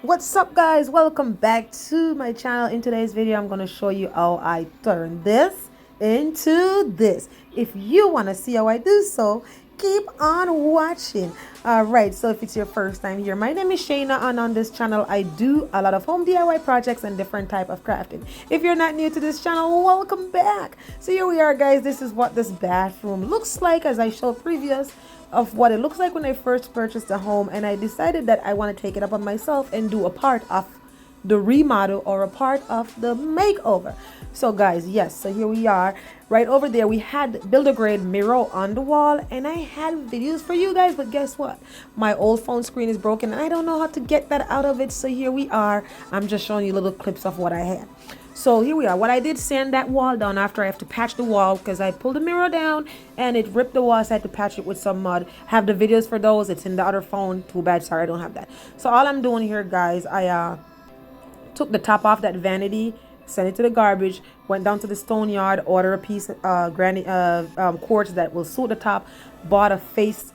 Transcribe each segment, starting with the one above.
What's up, guys? Welcome back to my channel. In today's video I'm going to show you how I turn this into this. If you want to see how I do so, keep on watching. All right, so if it's your first time here, my name is Shayna, and on this channel I do a lot of home DIY projects and different type of crafting. If you're not new to this channel, welcome back. So here we are, guys. This is what this bathroom looks like, as I showed previous of what it looks like when I first purchased the home, and I decided that I want to take it up on myself and do a part of the remodel or a part of the makeover. So guys, yes, so here we are. Right over there we had builder grade mirror on the wall, and I had videos for you guys, but guess what, my old phone screen is broken and I don't know how to get that out of it. So here we are. I'm just showing you little clips of what I had. So here we are. What I did, sand that wall down after I have to patch the wall because I pulled the mirror down and it ripped the wall, so I had to patch it with some mud. Have the videos for those. It's in the other phone. Too bad, sorry, I don't have that. So all I'm doing here, guys, I took the top off that vanity, sent it to the garbage, went down to the stone yard, ordered a piece of quartz that will suit the top, bought a face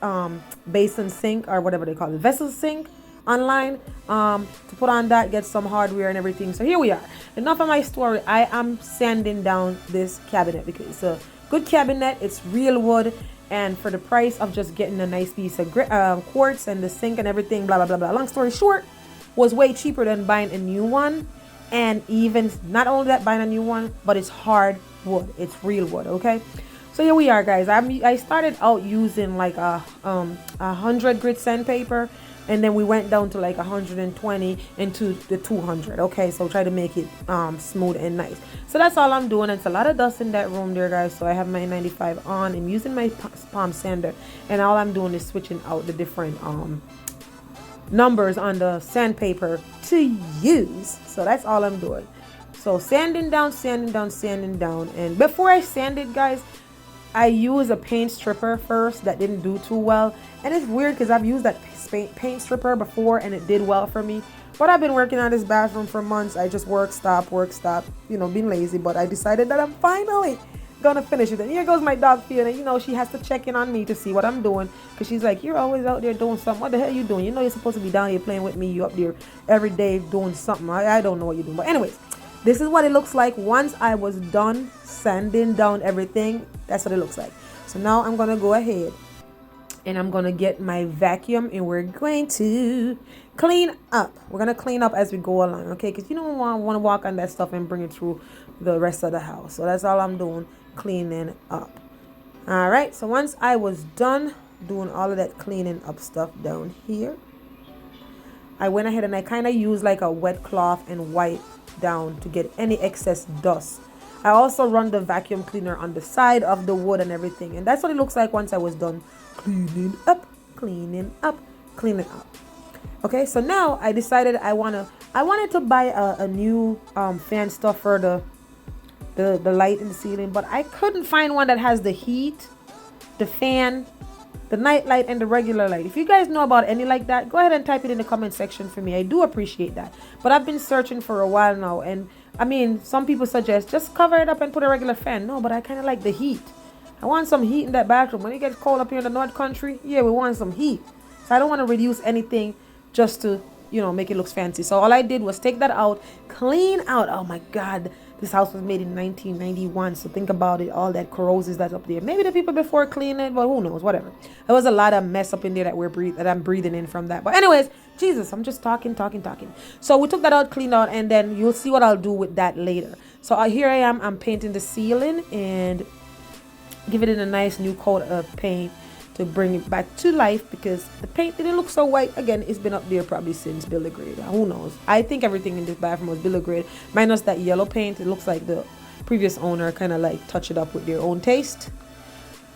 basin sink, or whatever they call it, vessel sink online, to put on that, get some hardware and everything. So here we are. Enough of my story. I am sanding down this cabinet because it's a good cabinet. It's real wood, and for the price of just getting a nice piece of quartz and the sink and everything, blah blah blah blah, long story short, was way cheaper than buying a new one. And even not only that, buying a new one, but it's hard wood. It's real wood. Okay, so here we are, guys. I started out using like a 100 grit sandpaper, and then we went down to like 120 into the 200. Okay, so try to make it smooth and nice. So that's all I'm doing. It's a lot of dust in that room there, guys, so I have my 95 on. I'm using my palm sander, and all I'm doing is switching out the different numbers on the sandpaper to use. So that's all I'm doing. So sanding down, sanding down, sanding down. And before I sand it, guys, I use a paint stripper first. That didn't do too well, and it's weird because I've used that paint stripper before and it did well for me. But I've been working on this bathroom for months. I just work stop, you know, being lazy. But I decided that I'm finally gonna finish it. And here goes my dog Fiona. You know, she has to check in on me to see what I'm doing, because she's like, you're always out there doing something. What the hell are you doing? You know you're supposed to be down here playing with me. You up there every day doing something. I don't know what you're doing. But anyways, this is what it looks like once I was done sanding down everything. That's what it looks like. So now I'm gonna go ahead and I'm gonna get my vacuum, and we're going to clean up. We're gonna clean up as we go along, okay? Because you don't want to walk on that stuff and bring it through the rest of the house. So that's all I'm doing, cleaning up. All right, so once I was done doing all of that cleaning up stuff down here, I went ahead and I kind of used like a wet cloth and wipe down to get any excess dust. I also run the vacuum cleaner on the side of the wood and everything, and that's what it looks like once I was done cleaning up, cleaning up, cleaning up. Okay, so now I decided I wanted to buy a new fan stuff for the light in the ceiling, but I couldn't find one that has the heat, the fan, the night light, and the regular light. If you guys know about any like that, go ahead and type it in the comment section for me. I do appreciate that. But I've been searching for a while now, and I mean, some people suggest just cover it up and put a regular fan. No, but I kind of like the heat. I want some heat in that bathroom. When it gets cold up here in the North Country, yeah, we want some heat. So I don't want to reduce anything just to, you know, make it look fancy. So all I did was take that out, clean out. Oh my God, this house was made in 1991. So think about it, all that corrosion that's up there. Maybe the people before cleaned it, but who knows, whatever. There was a lot of mess up in there that I'm breathing in from that. But anyways, Jesus, I'm just talking. So we took that out, cleaned out, and then you'll see what I'll do with that later. So here I am, I'm painting the ceiling and give it in a nice new coat of paint to bring it back to life, because the paint didn't look so white. Again, it's been up there probably since builder grade. Who knows? I think everything in this bathroom was builder grade, minus that yellow paint. It looks like the previous owner kind of like touch it up with their own taste.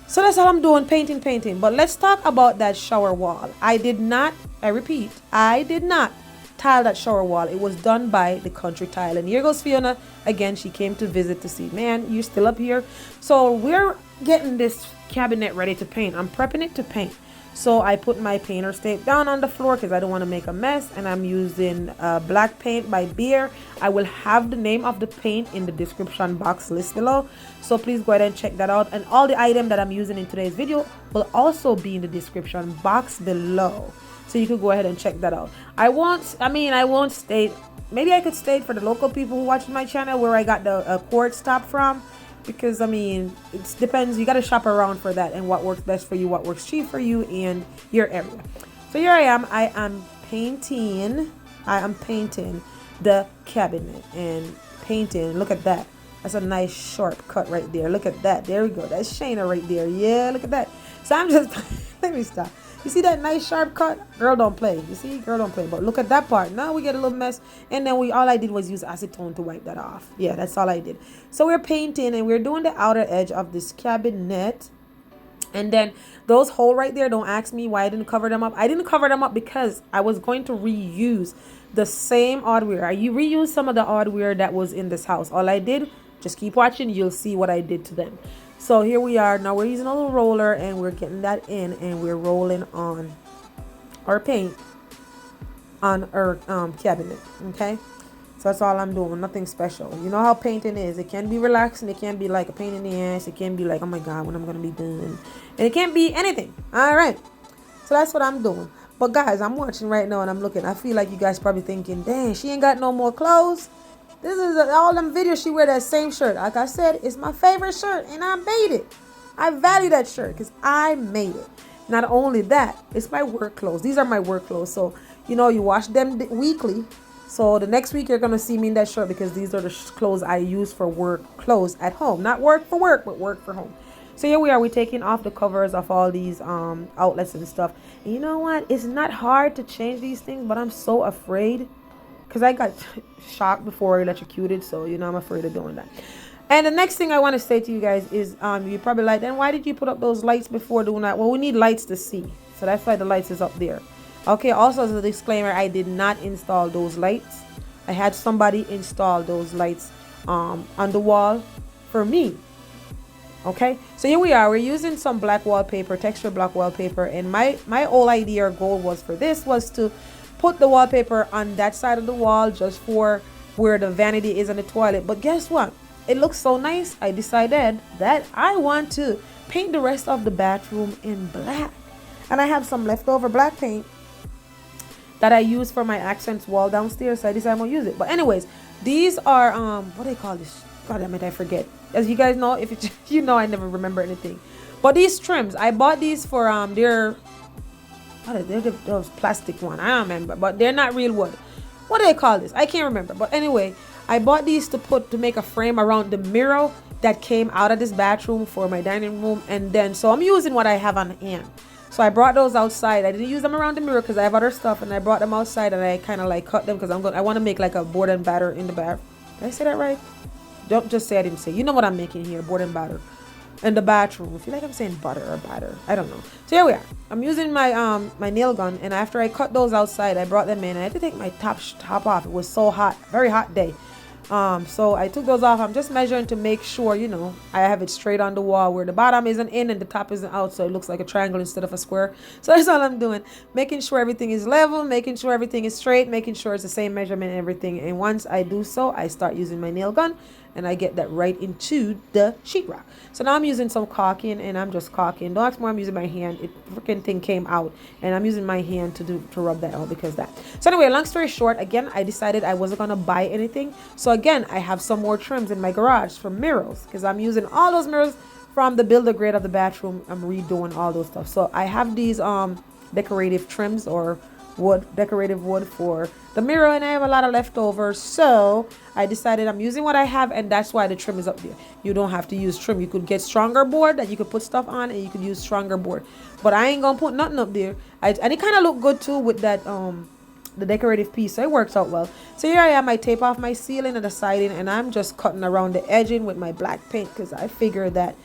So that's all I'm doing, painting. But let's talk about that shower wall. I did not tile that shower wall. It was done by the Country Tile. And here goes Fiona again. She came to visit to see, man, you're still up here. So we're getting this cabinet ready to paint. I'm prepping it to paint. So I put my painter's tape down on the floor because I don't want to make a mess, and I'm using black paint by Beer. I will have the name of the paint in the description box list below, so please go ahead and check that out. And all the items that I'm using in today's video will also be in the description box below. So you could go ahead and check that out. I won't state, maybe I could state for the local people who watch my channel where I got the cord stop from, because I mean, it depends. You got to shop around for that and what works best for you, what works cheap for you in your area. So here I am painting. I am painting the cabinet and painting. Look at that. That's a nice sharp cut right there. Look at that. There we go. That's Shayna right there. Yeah, look at that. So I'm just let me stop. You see that nice sharp cut? Girl don't play. You see? Girl don't play. But look at that part. Now we get a little mess. And then all I did was use acetone to wipe that off. Yeah, that's all I did. So we're painting and we're doing the outer edge of this cabinet. And then those holes right there, don't ask me why I didn't cover them up. I didn't cover them up because I was going to reuse the same hardware. I reused some of the hardware that was in this house. All I did, just keep watching, you'll see what I did to them. So here we are. Now we're using a little roller and we're getting that in and we're rolling on our paint on our cabinet. Okay, so that's all I'm doing. Nothing special. You know how painting is. It can be relaxing. It can be like a pain in the ass. It can be like, oh my God, when I'm going to be done. And it can't be anything. All right. So that's what I'm doing. But guys, I'm watching right now and I'm looking. I feel like you guys probably thinking, dang, she ain't got no more clothes. This is all them videos she wear that same shirt. Like I said, it's my favorite shirt and I made it. I value that shirt because I made it. Not only that, it's my work clothes. These are my work clothes. So, you know, you wash them weekly. So the next week you're going to see me in that shirt because these are the clothes I use for work clothes at home. Not work for work, but work for home. So here we are. We're taking off the covers of all these outlets and stuff. And you know what? It's not hard to change these things, but I'm so afraid. Because I got shocked before electrocuted, so you know I'm afraid of doing that. And the next thing I want to say to you guys is, you're probably like, then why did you put up those lights before doing that? Well, we need lights to see, so that's why the lights is up there. Okay. Also, as a disclaimer, I did not install those lights. I had somebody install those lights on the wall for me. Okay. So here we are. We're using some black wallpaper, texture black wallpaper, and my whole idea or goal was for this was to put the wallpaper on that side of the wall just for where the vanity is in the toilet. But guess what? It looks so nice. I decided that I want to paint the rest of the bathroom in black. And I have some leftover black paint that I use for my accents wall downstairs. So I decided I'm going to use it. But anyways, these are, what do they call this? God damn it, I forget. As you guys know, if it's, you know, I never remember anything. But these trims, I bought these for, they're those plastic one. I don't remember, but they're not real wood. What do they call this? I can't remember. But anyway, I bought these to make a frame around the mirror that came out of this bathroom for my dining room. And then, so I'm using what I have on hand. So I brought those outside. I didn't use them around the mirror because I have other stuff, and I brought them outside and I kind of like cut them because I want to make like a board and batter in the bath. Did I say that right? Don't just say I didn't say. You know what I'm making here, board and batter. In the bathroom. I feel like I'm saying butter or batter. I don't know. So here we are. I'm using my my nail gun, and after I cut those outside, I brought them in. I had to take my top off. It was so hot, very hot day. So I took those off. I'm just measuring to make sure, you know, I have it straight on the wall where the bottom isn't in and the top isn't out, so it looks like a triangle instead of a square. So that's all I'm doing, making sure everything is level, making sure everything is straight, making sure it's the same measurement and everything. And once I do so, I start using my nail gun and I get that right into the sheetrock. So now I'm using some caulking, and I'm just caulking. Don't ask me why I'm using my hand. It freaking thing came out, and I'm using my hand to rub that out because that. So anyway, long story short, again, I decided I wasn't gonna buy anything. So again, I have some more trims in my garage for mirrors because I'm using all those mirrors from the builder grade of the bathroom. I'm redoing all those stuff. So I have these decorative trims or decorative wood for the mirror, and I have a lot of leftovers, so I decided I'm using what I have, and that's why the trim is up there. You don't have to use trim. You could get stronger board that you could put stuff on, and you could use stronger board, but I ain't gonna put nothing up there. And it kind of looked good too with that the decorative piece, so it works out well. So here I am. I tape off my ceiling and the siding, and I'm just cutting around the edging with my black paint because I figure that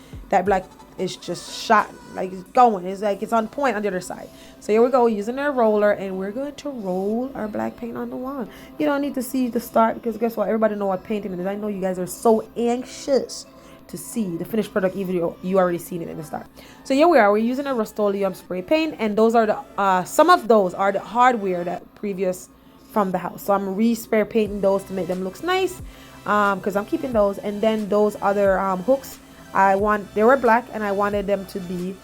black is just shot, like it's going. It's like it's on point on the other side. So here we go, using our roller, and we're going to roll our black paint on the wall. You don't need to see the start because guess what? Everybody know what painting is. I know you guys are so anxious to see the finished product, even you already seen it in the start. So here we are. We're using a Rust-Oleum spray paint, and those are the some of those are the hardware that previous from the house. So I'm re-spray painting those to make them look nice because I'm keeping those. And then those other hooks, they were black, and I wanted them to be,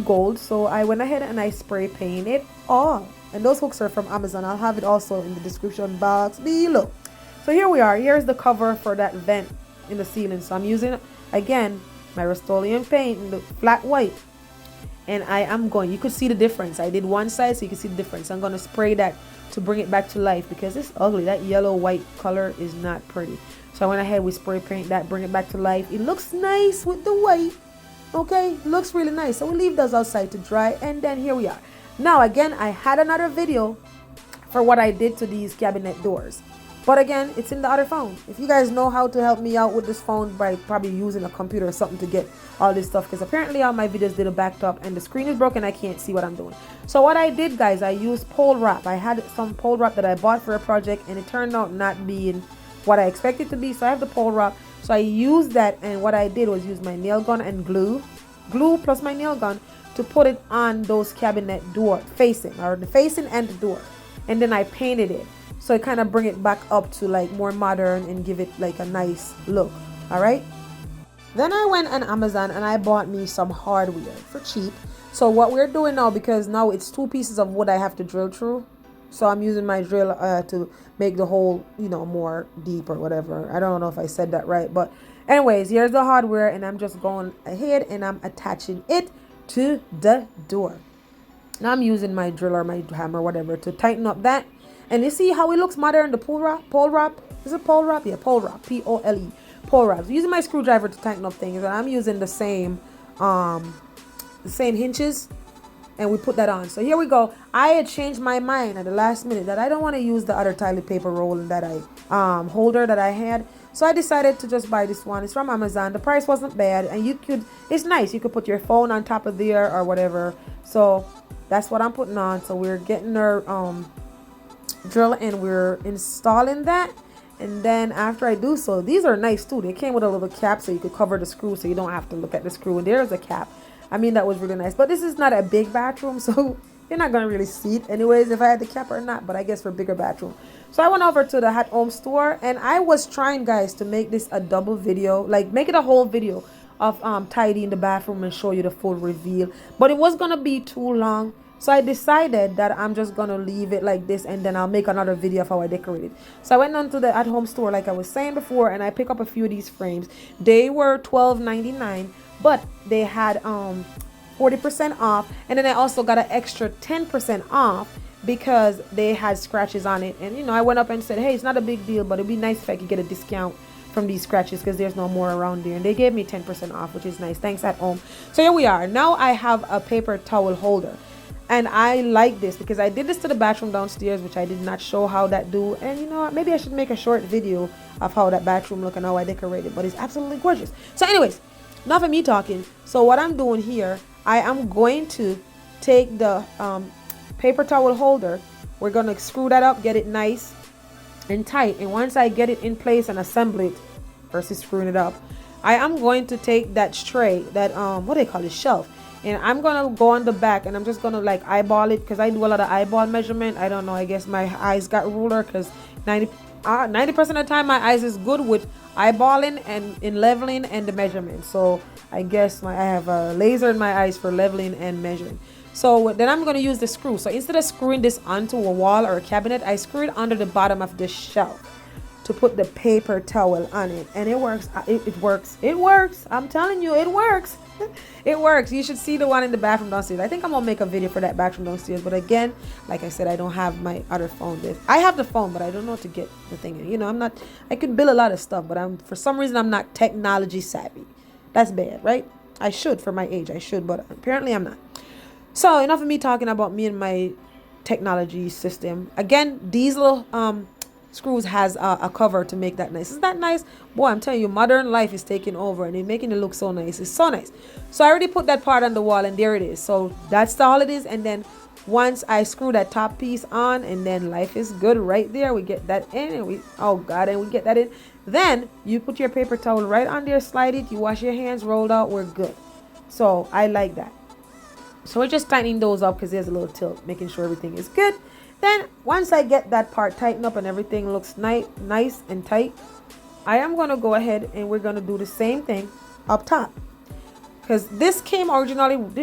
gold. So I went ahead and I spray painted it all. And those hooks are from Amazon. I'll have it also in the description box below. So here we are. Here's the cover for that vent in the ceiling. So I'm using, again, my Rust-Oleum paint in the flat white. And I am going, you could see the difference. I did one side so you can see the difference. I'm going to spray that to bring it back to life because it's ugly. That yellow white color is not pretty. So I went ahead with spray paint that, bring it back to life. It looks nice with the white. Okay, looks really nice. So we leave those outside to dry, and then here we are. Now again, I had another video for what I did to these cabinet doors, but again, it's in the other phone. If you guys know how to help me out with this phone by probably using a computer or something to get all this stuff, because apparently all my videos did a backed up and the screen is broken, I can't see what I'm doing. So what I did, guys, I used pole wrap. I had some pole wrap that I bought for a project and it turned out not being what I expected it to be. So I have the pole wrap. So I used that, and what I did was use my nail gun and glue plus my nail gun to put it on those cabinet door facing, or the facing and the door, and then I painted it so it kind of bring it back up to like more modern and give it like a nice look. All right, then I went on Amazon and I bought me some hardware for cheap. So what we're doing now, because now it's 2 pieces of wood I have to drill through, so I'm using my drill to make the hole, you know, more deep or whatever. I don't know if I said that right, but anyways, here's the hardware, and I'm just going ahead and I'm attaching it to the door. Now I'm using my drill or my hammer, whatever, to tighten up that. And you see how it looks modern, the pole wrap. Is it pole wrap? Yeah, pole wrap, P-O-L-E, pole wrap. So using my screwdriver to tighten up things, and I'm using the same hinges, and we put that on. So here we go. I had changed my mind at the last minute that I don't want to use the other toilet paper roll that I holder that I had. So I decided to just buy this one. It's from Amazon. The price wasn't bad, and it's nice. You could put your phone on top of there or whatever. So that's what I'm putting on. So we're getting our drill and we're installing that. And then after I do so, these are nice too. They came with a little cap so you could cover the screw so you don't have to look at the screw. And there's a cap. I mean, that was really nice. But this is not a big bathroom, so you're not going to really see it anyways if I had the cap or not. But I guess for a bigger bathroom. So I went over to the at home store, and I was trying, guys, to make this a double video. Like, make it a whole video of tidying the bathroom and show you the full reveal. But it was going to be too long. So I decided that I'm just going to leave it like this, and then I'll make another video of how I decorate it. So I went on to the at home store like I was saying before, and I picked up a few of these frames. They were $12.99. But they had 40% off, and then I also got an extra 10% off because they had scratches on it. And you know, I went up and said, hey, it's not a big deal, but it'd be nice if I could get a discount from these scratches because there's no more around there. And they gave me 10% off, which is nice. Thanks, at home. So here we are. Now I have a paper towel holder, and I like this because I did this to the bathroom downstairs, which I did not show how that do. And you know what, maybe I should make a short video of how that bathroom look and how I decorate it, but it's absolutely gorgeous. So anyways, enough of me talking. So what I'm doing here, I am going to take the paper towel holder. We're going to screw that up, get it nice and tight. And once I get it in place and assemble it versus screwing it up, I am going to take that tray, that what do they call it, shelf, and I'm going to go on the back, and I'm just going to like eyeball it because I do a lot of eyeball measurement. I don't know, I guess my eyes got ruler because 90% of the time my eyes is good with eyeballing and in leveling and the measurement. So I guess I have a laser in my eyes for leveling and measuring. So then I'm going to use the screw. So instead of screwing this onto a wall or a cabinet, I screw it under the bottom of the shelf to put the paper towel on it, and it works. It works. I'm telling you, it works. It works. You should see the one in the bathroom downstairs. I think I'm gonna make a video for that bathroom downstairs, but again, like I said, I don't have my other phone. I have the phone, but I don't know how to get the thing in. You know, I could build a lot of stuff, but for some reason I'm not technology savvy. That's bad, right? I should, for my age, I should, but apparently I'm not. So enough of me talking about me and my technology system. Again, these little screws has a cover to make that nice. Isn't that nice? Boy, I'm telling you, modern life is taking over and it's making it look so nice. It's so nice. So I already put that part on the wall, and there it is. So that's all it is. And then once I screw that top piece on, and then life is good right there. We get that in, and we get that in. Then you put your paper towel right on there, slide it, you wash your hands, rolled out, we're good. So I like that. So we're just tightening those up because there's a little tilt, making sure everything is good. Then once I get that part tightened up and everything looks nice and tight, I am going to go ahead and we're going to do the same thing up top. because this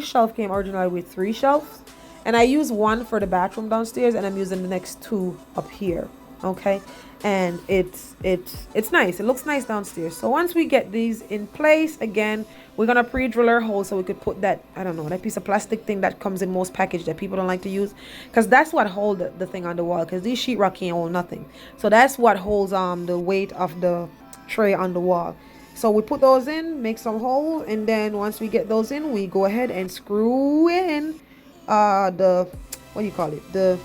shelf came originally with 3 shelves, and I use one for the bathroom downstairs, and I'm using the next 2 up here. Okay, and it's nice. It looks nice downstairs. So once we get these in place, again, we're gonna pre-drill our hole so we could put that, I don't know, that piece of plastic thing that comes in most packages that people don't like to use, because that's what holds the thing on the wall, because these sheetrock can't hold nothing. So that's what holds the weight of the tray on the wall. So we put those in, make some holes, and then once we get those in, we go ahead and screw in the, what do you call it, the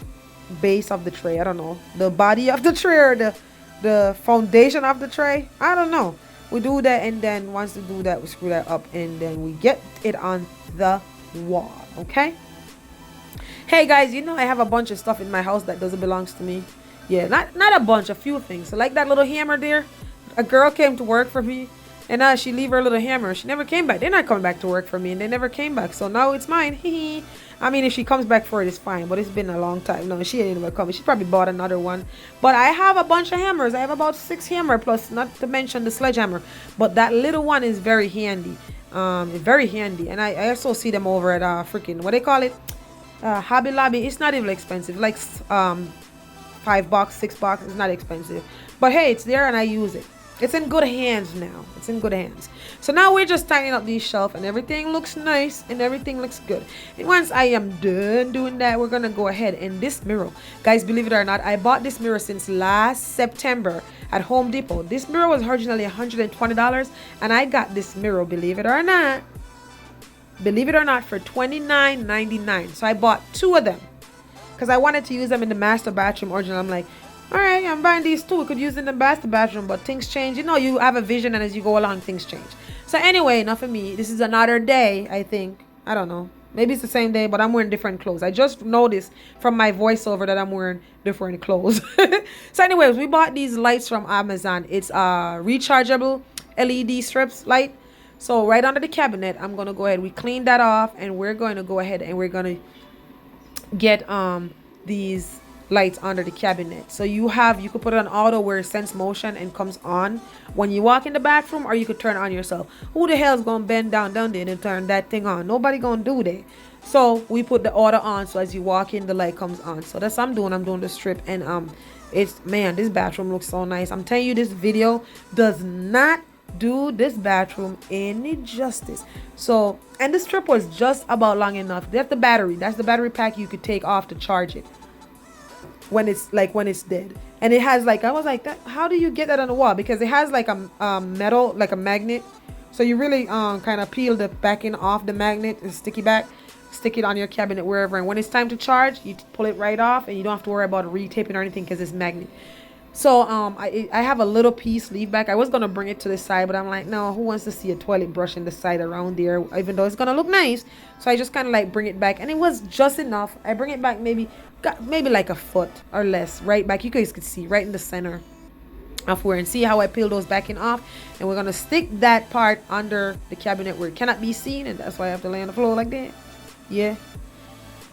base of the tray. I don't know, the body of the tray, or the foundation of the tray. I don't know. We do that, and then once we do that, we screw that up, and then we get it on the wall. Okay. Hey guys, you know I have a bunch of stuff in my house that doesn't belong to me. Yeah, not a bunch, a few things. So like that little hammer there, a girl came to work for me, and she leave her little hammer. She never came back. They're not coming back to work for me, and they never came back. So now it's mine. I mean, if she comes back for it, it's fine. But it's been a long time. No, she ain't even coming. She probably bought another one. But I have a bunch of hammers. I have about 6 hammers, plus not to mention the sledgehammer. But that little one is very handy. Very handy. And I also see them over at freaking, what they call it? Hobby Lobby. It's not even expensive. Like $5, $6. It's not expensive. But hey, it's there and I use it. It's in good hands now. It's in good hands. So now we're just tidying up these shelves, and everything looks nice and everything looks good. And once I am done doing that, we're gonna go ahead, and this mirror, guys, believe it or not, I bought this mirror since last September at Home Depot. This mirror was originally $120, and I got this mirror, believe it or not, for $29.99. So I bought 2 of them because I wanted to use them in the master bathroom original. I'm like, all right, I'm buying these 2. We could use in the master bathroom, but things change. You know, you have a vision, and as you go along, things change. So anyway, enough of me. This is another day, I think. I don't know. Maybe it's the same day, but I'm wearing different clothes. I just noticed from my voiceover that I'm wearing different clothes. So anyways, we bought these lights from Amazon. It's a rechargeable LED strips light. So right under the cabinet, I'm going to go ahead. We cleaned that off, and we're going to go ahead and we're going to get these lights under the cabinet. So you could put it on auto where it sends motion and comes on when you walk in the bathroom, or you could turn it on yourself. Who the hell is gonna bend down there and turn that thing on? Nobody gonna do that. So we put the auto on, so as you walk in, the light comes on. So that's what I'm doing. I'm doing the strip, and it's, man, this bathroom looks so nice. I'm telling you, this video does not do this bathroom any justice. So, and the strip was just about long enough. That's the battery. That's the battery pack you could take off to charge it when it's dead. And it has like, I was like, that, how do you get that on the wall? Because it has like a metal, like a magnet. So you really kind of peel the backing off the magnet and stick it on your cabinet wherever. And when it's time to charge, you pull it right off, and you don't have to worry about retaping or anything because it's magnet. So I have a little piece leave back. I was gonna bring it to the side, but I'm like, no, who wants to see a toilet brush in the side around there, even though it's gonna look nice? So I just kind of like bring it back, and it was just enough. I bring it back maybe like a foot or less, right back. You guys could see right in the center of where, and see how I peel those backing off. And we're gonna stick that part under the cabinet where it cannot be seen, and that's why I have to lay on the floor like that. Yeah.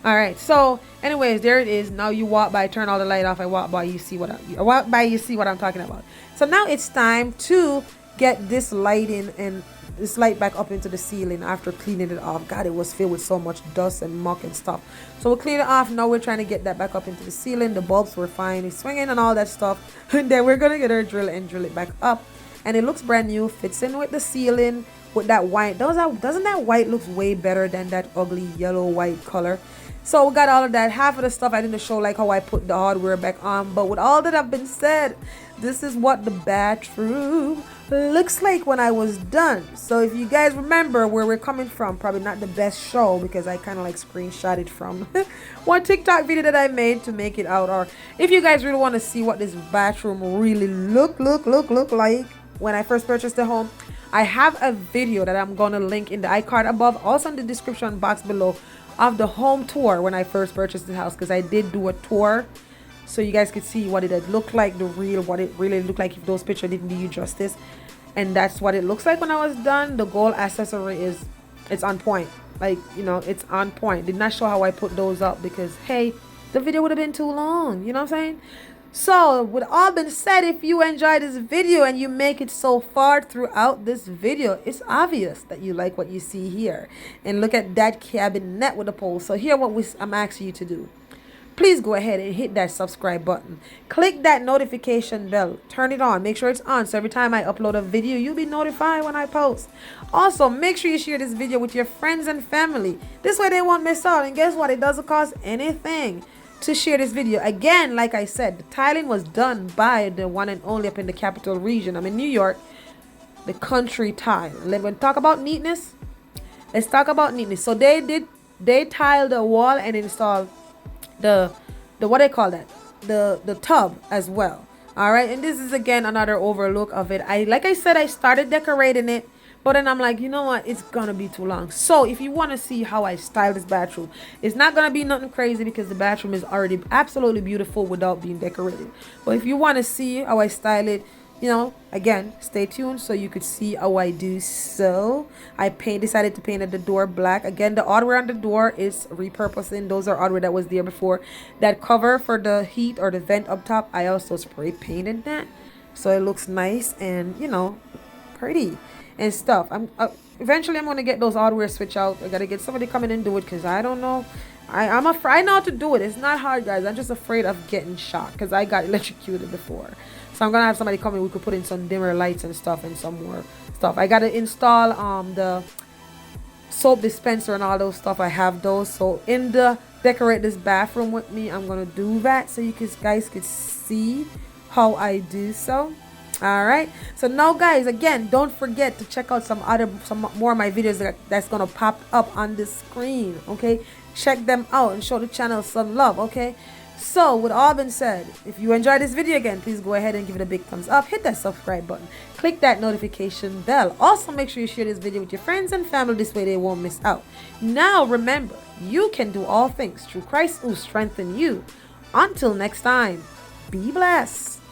All right, so anyways, there it is. Now you walk by, turn all the light off. I walk by, you see what I'm talking about. So now it's time to get this light in, and this light back up into the ceiling after cleaning it off. God, it was filled with so much dust and muck and stuff. So we clean it off. Now we're trying to get that back up into the ceiling. The bulbs were fine. It's swinging and all that stuff. And then we're gonna get our drill and drill it back up. And it looks brand new. Fits in with the ceiling with that white. Doesn't that white looks way better than that ugly yellow white color? So we got all of that. Half of the stuff I didn't show, like how I put the hardware back on. But with all that have been said, this is what the bathroom looks like when I was done. So if you guys remember where we're coming from, probably not the best show, because I kind of like screenshotted from one TikTok video that I made to make it out. Or if you guys really want to see what this bathroom really look like when I first purchased the home, I have a video that I'm gonna link in the iCard above, also in the description box below, of the home tour when I first purchased the house, because I did do a tour so you guys could see what it had looked like, what it really looked like if those pictures didn't do you justice. And that's what it looks like when I was done. The gold accessory it's on point, like, you know, it's on point. Did not show how I put those up because, hey, the video would have been too long, you know what I'm saying? So, with all been said, if you enjoyed this video and you make it so far throughout this video, it's obvious that you like what you see here. And look at that cabinet with the pole. So here I'm asking you to do. Please go ahead and hit that subscribe button. Click that notification bell. Turn it on. Make sure it's on. So every time I upload a video, you'll be notified when I post. Also, make sure you share this video with your friends and family. This way they won't miss out. And guess what? It doesn't cost anything to share this video. Again, like I said, the tiling was done by the one and only up in the capital region. I'm in New York, the country tile. Let's talk about neatness. Let's talk about neatness. So they tiled the wall and installed the what they call that, the tub as well. All right, and this is again another overlook of it. Like I said, I started decorating it, but then I'm like, you know what, it's gonna be too long. So if you want to see how I style this bathroom, it's not gonna be nothing crazy because the bathroom is already absolutely beautiful without being decorated. But if you want to see how I style it, you know, again, stay tuned so you could see how I do. So I decided to paint at the door black. Again, the hardware on the door is repurposing. Those are hardware that was there before. That cover for the heat or the vent up top, I also spray painted that, so it looks nice and, you know, pretty and stuff. Eventually I'm gonna get those hardware switch out. I gotta get somebody coming and do it because I don't know. I'm afraid. I know how to do it. It's not hard, guys. I'm just afraid of getting shocked because I got electrocuted before. So I'm gonna have somebody come in. We could put in some dimmer lights and stuff and some more stuff. I gotta install the soap dispenser and all those stuff. I have those. So in the decorate this bathroom with me, I'm gonna do that so you guys could see how I do so. All right, so now guys, again, don't forget to check out some more of my videos that's gonna pop up on the screen. Okay, check them out and show the channel some love. Okay, so with all been said, if you enjoyed this video, again, please go ahead and give it a big thumbs up, hit that subscribe button, click that notification bell. Also make sure you share this video with your friends and family, this way they won't miss out. Now remember, you can do all things through Christ who strengthens you. Until next time, be blessed.